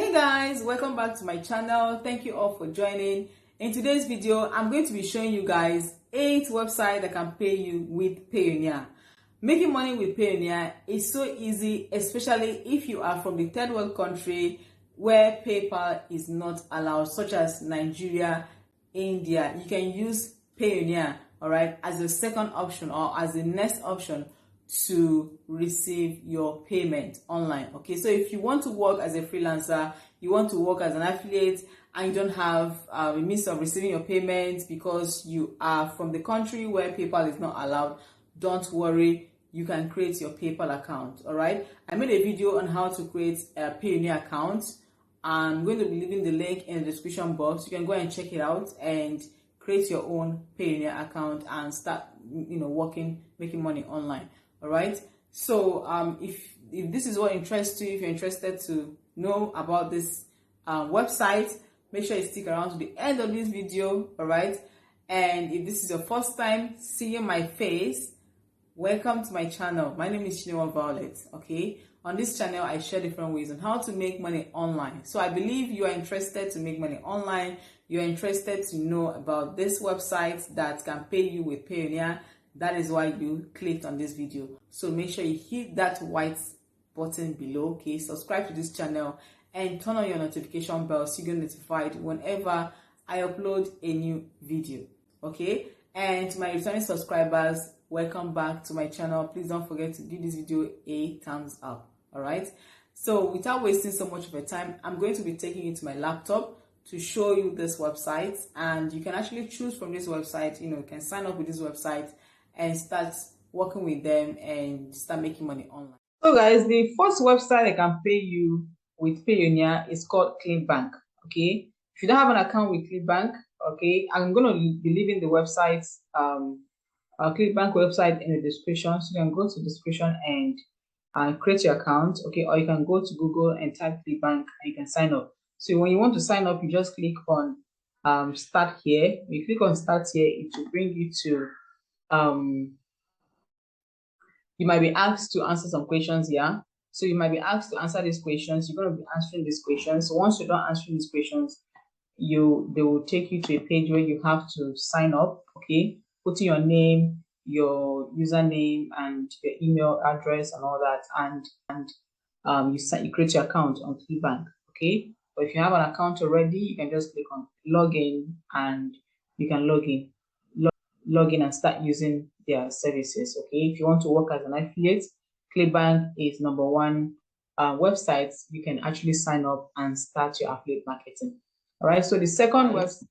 Hey guys, welcome back to my channel. Thank you all for joining. In today's video, I'm going to be showing you guys 8 websites that can pay you with Payoneer. Making money with Payoneer is so easy, especially if you are from the third world country where PayPal is not allowed, such as Nigeria, India. You can use Payoneer, all right, as a second option or as the next option to receive your payment online. Okay, so if you want to work as a freelancer, you want to work as an affiliate, and you don't have a means of receiving your payments because you are from the country where PayPal is not allowed, don't worry, you can create your PayPal account. All right, I made a video on how to create a Payoneer account. I'm going to be leaving the link in the description box. You can go and check it out and create your own Payoneer account and start working, making money online. All right, so if this is what interests you, if you're interested to know about this website, make sure you stick around to the end of this video. All right, and if this is your first time seeing my face, welcome to my channel. My name is Violet. Okay, on this channel I share different ways on how to make money online. So I believe you are interested to make money online. You're interested to know about this website that can pay you with Payoneer. That is why you clicked on this video. So make sure you hit that white button below. Okay, subscribe to this channel and turn on your notification bell so you get notified whenever I upload a new video. Okay, and to my returning subscribers, welcome back to my channel. Please don't forget to give this video a thumbs up. All right, so without wasting so much of your time, I'm going to be taking you to my laptop to show you this website, and you can actually choose from this website. You can sign up with this website and start working with them and start making money online. So guys, the first website that can pay you with Payoneer is called ClickBank. Okay, if you don't have an account with ClickBank, okay, I'm going to be leaving the website ClickBank website in the description, so you can go to the description and create your account. Okay, or you can go to Google and type ClickBank and you can sign up. So when you want to sign up, you just click on start here. When you click on start here, it will bring you to you might be asked to answer some questions here. So you might be asked to answer these questions. You're going to be answering these questions. So once you're done answering these questions, they will take you to a page where you have to sign up. Okay, put in your name, your username, and your email address and all that, and you create your account on ClickBank. Okay, but if you have an account already, you can just click on login and you can log in and start using their services. Okay, if you want to work as an affiliate, ClickBank is #1 website you can actually sign up and start your affiliate marketing. All right, so the second website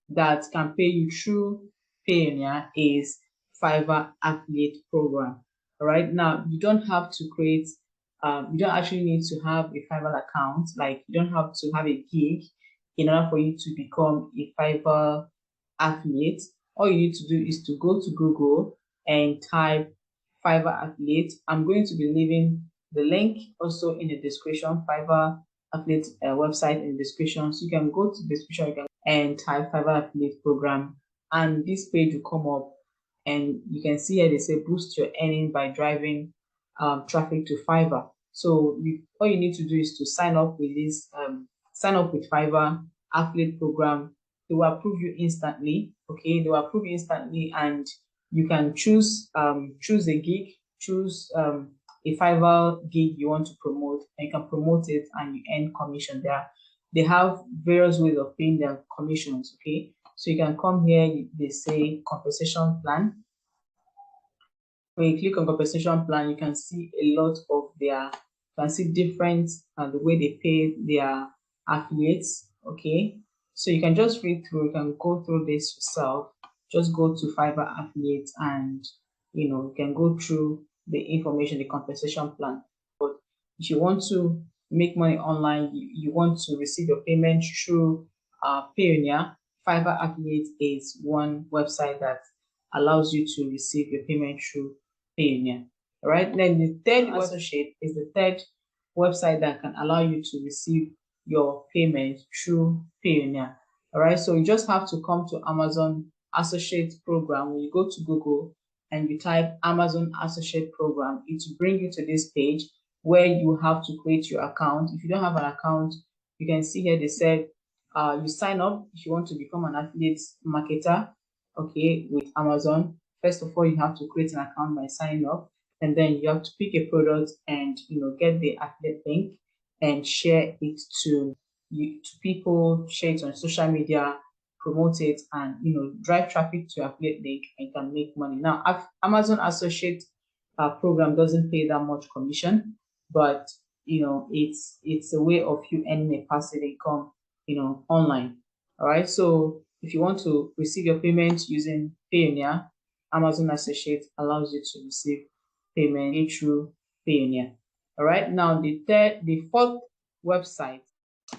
that can pay you through Payoneer is Fiverr affiliate program. All right, now you don't have to create you don't actually need to have a Fiverr account. Like, you don't have to have a gig in order for you to become a Fiverr affiliate. All you need to do is to go to Google and type Fiverr affiliate. I'm going to be leaving the link also in the description, Fiverr affiliate website in the description. So you can go to the description and type Fiverr affiliate program, and this page will come up, and you can see here they say boost your earning by driving traffic to Fiverr. So all you need to do is to sign up with this sign up with Fiverr affiliate program. They will approve you instantly. Okay, they will approve you instantly, and you can choose a gig, choose a Fiverr gig you want to promote, and you can promote it and you earn commission there. They have various ways of paying their commissions. Okay, so you can come here, they say compensation plan. When you click on compensation plan, you can see a lot of you can see different the way they pay their affiliates. Okay, so you can just read through, you can go through this yourself. Just go to Fiverr affiliate and you can go through the information, the compensation plan. But if you want to make money online, you want to receive your payment through Payoneer, Fiverr affiliate is one website that allows you to receive your payment through Payoneer. All right, then the third associate is the third website that can allow you to receive your payment through Payoneer. All right, so you just have to come to Amazon Associate Program. When you go to Google and you type Amazon Associate Program, it will bring you to this page where you have to create your account. If you don't have an account, You can see here they said you sign up if you want to become an affiliate marketer, okay, with Amazon. First of all, you have to create an account by signing up, and then you have to pick a product and get the affiliate link and share it to people, share it on social media, promote it, and drive traffic to your affiliate link, and you can make money. Now, Amazon Associate program doesn't pay that much commission, but it's a way of you earning a passive income online. All right, so if you want to receive your payment using Payoneer, Amazon Associate allows you to receive payment through Payoneer. All right, now the fourth website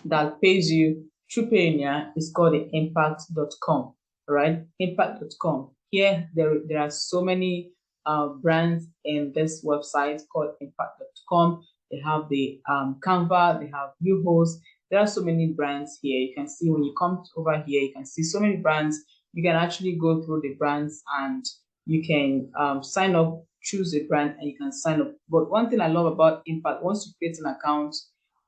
that pays you through Payoneer is called the impact.com. All right, impact.com. Here there are so many brands in this website called impact.com. They have the Canva, they have Bluehost. There are so many brands here. You can see when you come over here, you can see so many brands. You can actually go through the brands and you can sign up, choose a brand, and you can sign up. But one thing I love about Impact, once you create an account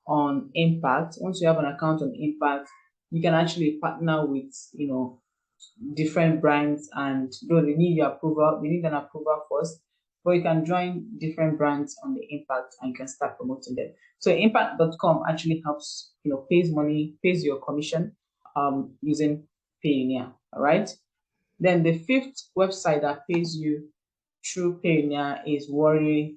on Impact, once you have an account on Impact, you can actually partner with different brands, and though they need your approval, they need an approval first, but you can join different brands on the Impact and you can start promoting them. So impact.com actually helps, pays money, pays your commission using Payoneer. All right. Then the fifth website that pays you through Payoneer is Warrior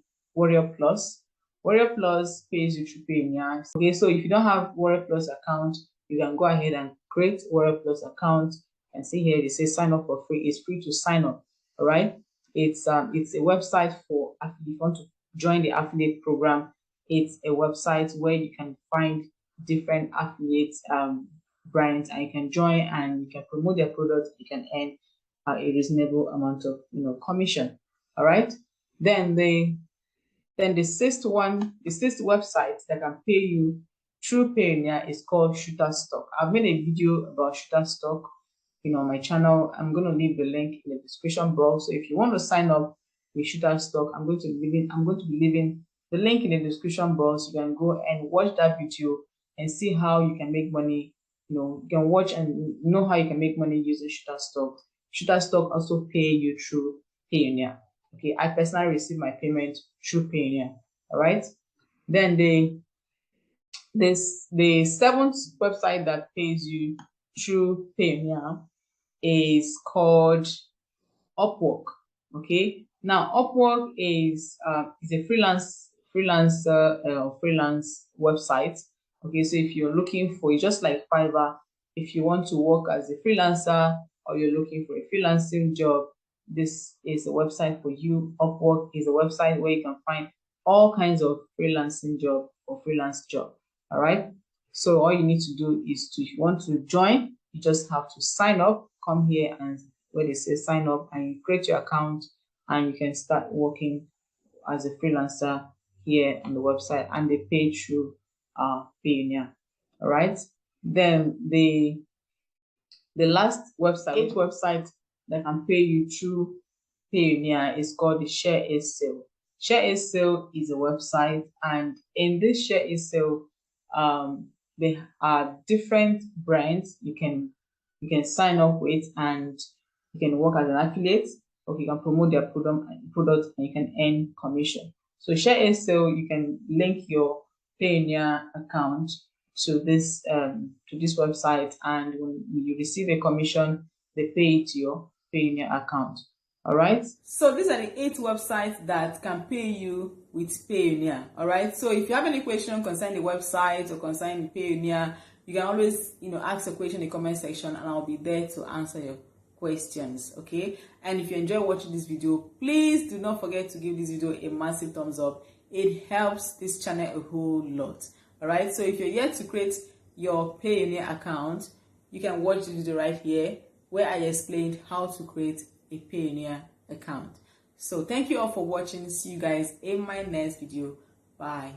Plus. Warrior Plus pays you through Payoneer. Okay, so if you don't have Warrior Plus account, you can go ahead and create Warrior Plus account. And see here, they say sign up for free. It's free to sign up. All right. It's a website for if you want to join the affiliate program. It's a website where you can find different affiliate brands, and you can join and you can promote their products. You can earn a reasonable amount of commission. All right. Then the sixth website that can pay you through Payoneer is called Shutterstock. I've made a video about Shutterstock on my channel. I'm going to leave the link in the description box. So if you want to sign up with Shutterstock, I'm going to be leaving the link in the description box. You can go and watch that video and see how you can make money. You can watch and know how you can make money using Shutterstock. Shutterstock also pay you through Payoneer. Okay, I personally receive my payment through Payoneer. All right. Then the seventh website that pays you through Payoneer is called Upwork. Okay. Now Upwork is a freelance website. Okay, so if you're looking for, just like Fiverr, if you want to work as a freelancer or you're looking for a freelancing job, this is a website for you. Upwork is a website where you can find all kinds of freelancing job or freelance job. All right. So all you need to do is if you want to join, you just have to sign up. Come here and where they say sign up, and you create your account, and you can start working as a freelancer here on the website, and they pay through Payoneer. All right. Then the last website that can pay you through Payoneer is called the Share a Sale. Share a Sale is a website, and in this Share a Sale, there are different brands you can sign up with, and you can work as an affiliate, or you can promote their product and you can earn commission. So Share a Sale, you can link your Payoneer account to this website, and when you receive a commission, they pay it to your Payoneer account. All right. So these are the 8 websites that can pay you with Payoneer. All right. So if you have any question concerning the website or concerning Payoneer, you can always ask a question in the comment section, and I'll be there to answer your questions. Okay. And if you enjoy watching this video, please do not forget to give this video a massive thumbs up. It helps this channel a whole lot. All right. So if you're yet to create your Payoneer account, you can watch this video right here where I explained how to create a Payoneer account. So thank you all for watching. See you guys in my next video. Bye.